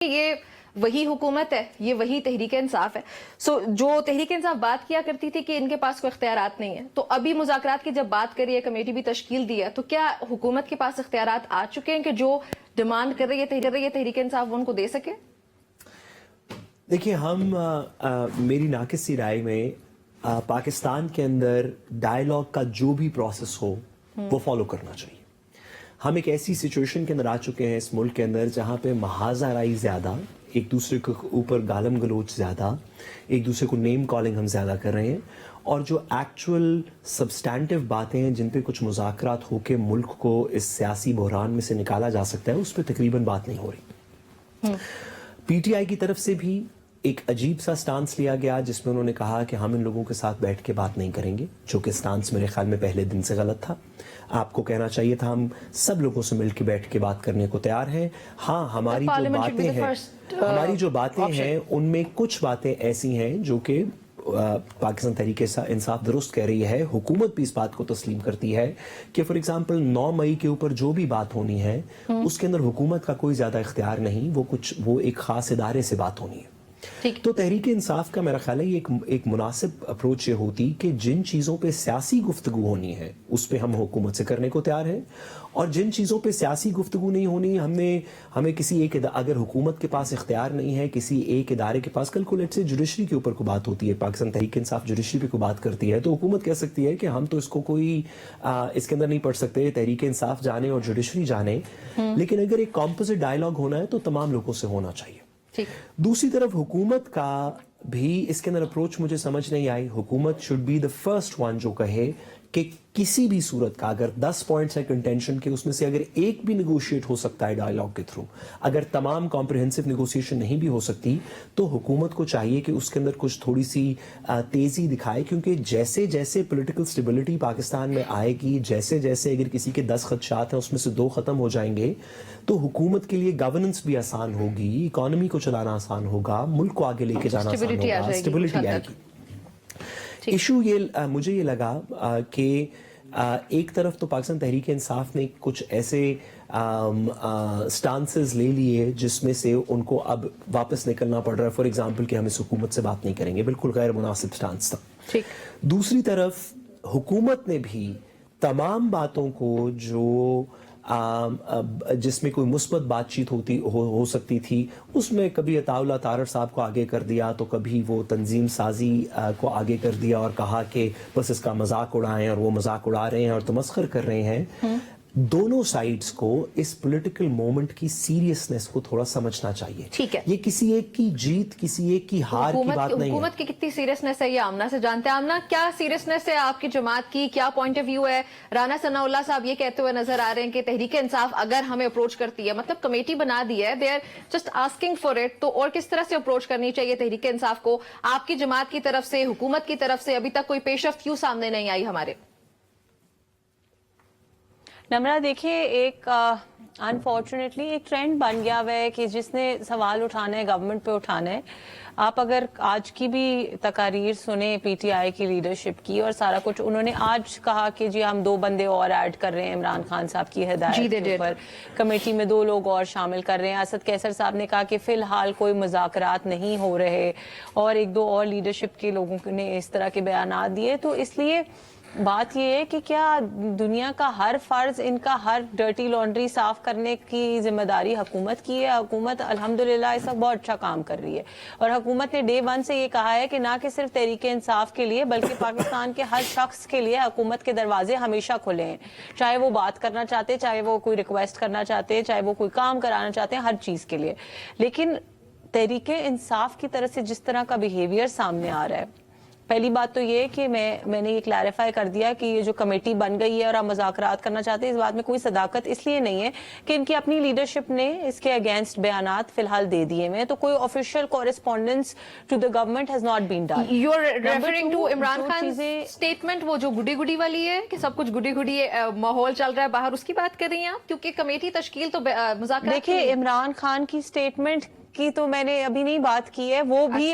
یہ وہی حکومت ہے, یہ وہی تحریک انصاف ہے. جو تحریک انصاف بات کیا کرتی تھی کہ ان کے پاس کوئی اختیارات نہیں ہیں, تو ابھی مذاکرات کی جب بات کری ہے, کمیٹی بھی تشکیل دی ہے, تو کیا حکومت کے پاس اختیارات آ چکے ہیں کہ جو ڈیمانڈ کر رہی ہے تحریک انصاف وہ ان کو دے سکے؟ دیکھیے, ہم میری ناقص سی رائے میں پاکستان کے اندر ڈائیلاگ کا جو بھی پروسیس ہو وہ فالو کرنا چاہیے. ہم ایک ایسی سچویشن کے اندر آ چکے ہیں اس ملک کے اندر جہاں پہ محاذ آرائی زیادہ, ایک دوسرے کے اوپر گالم گلوچ زیادہ, ایک دوسرے کو نیم کالنگ ہم زیادہ کر رہے ہیں, اور جو ایکچول سبسٹینٹیو باتیں ہیں جن پہ کچھ مذاکرات ہو کے ملک کو اس سیاسی بحران میں سے نکالا جا سکتا ہے, اس پہ تقریباً بات نہیں ہو رہی. پی ٹی آئی کی طرف سے بھی ایک عجیب سا سٹانس لیا گیا جس میں انہوں نے کہا کہ ہم ان لوگوں کے ساتھ بیٹھ کے بات نہیں کریں گے, جو کہ سٹانس میرے خیال میں پہلے دن سے غلط تھا. آپ کو کہنا چاہیے تھا ہم سب لوگوں سے مل کے بیٹھ کے بات کرنے کو تیار ہیں. ہاں, ہماری جو باتیں ہیں ان میں کچھ باتیں ایسی ہیں جو کہ پاکستان تحریک انصاف درست کہہ رہی ہے, حکومت بھی اس بات کو تسلیم کرتی ہے کہ فار ایگزامپل 9 مئی کے اوپر جو بھی بات ہونی ہے اس کے اندر حکومت کا کوئی زیادہ اختیار نہیں, وہ ایک خاص ادارے سے بات ہونی ہے. تو تحریک انصاف کا میرا خیال ہے یہ ایک مناسب اپروچ یہ ہوتی کہ جن چیزوں پہ سیاسی گفتگو ہونی ہے اس پہ ہم حکومت سے کرنے کو تیار ہیں, اور جن چیزوں پہ سیاسی گفتگو نہیں ہونی ہمیں کسی ایک اگر حکومت کے پاس اختیار نہیں ہے کسی ایک ادارے کے پاس, کل کو لیٹ سے جوڈیشری کے اوپر کو بات ہوتی ہے, پاکستان تحریک انصاف جوڈیشری پہ کو بات کرتی ہے, تو حکومت کہہ سکتی ہے کہ ہم تو اس کو کوئی اس کے اندر نہیں پڑھ سکتے, تحریک انصاف جانے اور جوڈیشری جانے. لیکن اگر ایک کمپوزٹ ڈائیلاگ ہونا ہے تو تمام لوگوں سے ہونا چاہیے. دوسری طرف حکومت کا بھی اس کے اندر اپروچ مجھے سمجھ نہیں آئی. حکومت should be the first one جو کہے کہ کسی بھی صورت کا اگر 10 پوائنٹس ہے کنٹینشن کے, اس میں سے اگر ایک بھی نیگوشیٹ ہو سکتا ہے ڈائیلاگ کے تھرو, اگر تمام کمپریہنسو نیگوشیشن نہیں بھی ہو سکتی, تو حکومت کو چاہیے کہ اس کے اندر کچھ تھوڑی سی تیزی دکھائے, کیونکہ جیسے جیسے پولیٹیکل سٹیبلٹی پاکستان میں آئے گی, جیسے جیسے اگر کسی کے 10 خدشات ہیں اس میں سے 2 ختم ہو جائیں گے, تو حکومت کے لیے گورننس بھی آسان ہوگی, اکانومی کو چلانا آسان ہوگا, ملک کو آگے لے کے جانا آسان ہوگا, اسٹیبلٹی آئے گی. ایشو یہ مجھے یہ لگا کہ ایک طرف تو پاکستان تحریک انصاف نے کچھ ایسے سٹانسز لے لیے جس میں سے ان کو اب واپس نکلنا پڑ رہا ہے, فار ایگزامپل کہ ہم اس حکومت سے بات نہیں کریں گے, بالکل غیر مناسب سٹانس تھا. دوسری طرف حکومت نے بھی تمام باتوں کو جو جس میں کوئی مثبت بات چیت ہو سکتی تھی, اس میں کبھی عطاءاللہ طارر صاحب کو آگے کر دیا, تو کبھی وہ تنظیم سازی کو آگے کر دیا اور کہا کہ بس اس کا مذاق اڑائیں, اور وہ مذاق اڑا رہے ہیں اور تمسخر کر رہے ہیں. دونوں سائیڈز کو اس پولیٹیکل مومنٹ کی سیریسنس کو تھوڑا سمجھنا چاہیے. یہ کسی ایک کی جیت, کسی ایک کی ہار کی بات نہیں ہے. حکومت کی کتنی سیریسنس ہے یہ آمنہ سے جانتے ہیں. آمنہ, کیا سیریسنس ہے آپ کی جماعت کی, کیا پوائنٹ آف ویو ہے؟ رانا ثناء اللہ صاحب یہ کہتے ہوئے نظر آ رہے ہیں کہ تحریک انصاف اگر ہمیں اپروچ کرتی ہے, مطلب کمیٹی بنا دی ہے, they are just asking for it, تو اور کس طرح سے اپروچ کرنی چاہیے تحریک انصاف کو آپ کی جماعت کی طرف سے, حکومت کی طرف سے؟ ابھی تک کوئی پیش رفت کیوں سامنے نہیں آئی ہمارے؟ نمرہ دیکھیں, ایک انفارچونیٹلی ایک ٹرینڈ بن گیا ہوا ہے کہ جس نے سوال اٹھانا ہے گورنمنٹ پہ اٹھانا ہے. آپ اگر آج کی بھی تقاریر سنیں پی ٹی آئی کی لیڈرشپ کی اور سارا کچھ, انہوں نے آج کہا کہ جی ہم 2 بندے اور ایڈ کر رہے ہیں عمران خان صاحب کی ہدایت کے اوپر, کمیٹی میں 2 لوگ اور شامل کر رہے ہیں. اسد کیسر صاحب نے کہا کہ فی الحال کوئی مذاکرات نہیں ہو رہے, اور 1-2 اور لیڈرشپ کے لوگوں نے اس طرح کے بیانات دیے. تو اس لیے بات یہ ہے کہ کیا دنیا کا ہر فرض, ان کا ہر ڈرٹی لانڈری صاف کرنے کی ذمہ داری حکومت کی ہے؟ حکومت الحمدللہ اس وقت بہت اچھا کام کر رہی ہے, اور حکومت نے ڈے 1 سے یہ کہا ہے کہ نہ کہ صرف تحریک انصاف کے لیے بلکہ پاکستان کے ہر شخص کے لیے حکومت کے دروازے ہمیشہ کھلے ہیں, چاہے وہ بات کرنا چاہتے, چاہے وہ کوئی ریکویسٹ کرنا چاہتے, چاہے وہ کوئی کام کرانا چاہتے ہیں, ہر چیز کے لیے. لیکن تحریک انصاف کی طرف سے جس طرح کا بیہیویئر سامنے آ رہا ہے, پہلی بات تو یہ کہ میں نے یہ کلیریفائی کر دیا کہ یہ جو کمیٹی بن گئی ہے اور ہم مذاکرات کرنا چاہتے ہیں, اس بات میں کوئی صداقت اس لیے نہیں ہے کہ ان کی اپنی لیڈرشپ نے اس کے اگینسٹ بیانات فی الحال دے دیے ہیں, تو کوئی official correspondence to the government has not been done. You are referring to Imran Khan statement, وہ جو گڈی گڈی والی ہے کہ سب کچھ گڈی گڈی ماحول چل رہا ہے باہر, اس کی بات کر رہی ہیں آپ؟ کیونکہ کمیٹی تشکیل تو مذاکرات. دیکھیے, عمران خان کی اسٹیٹمنٹ کی تو میں نے ابھی نہیں بات کی ہے, وہ بھی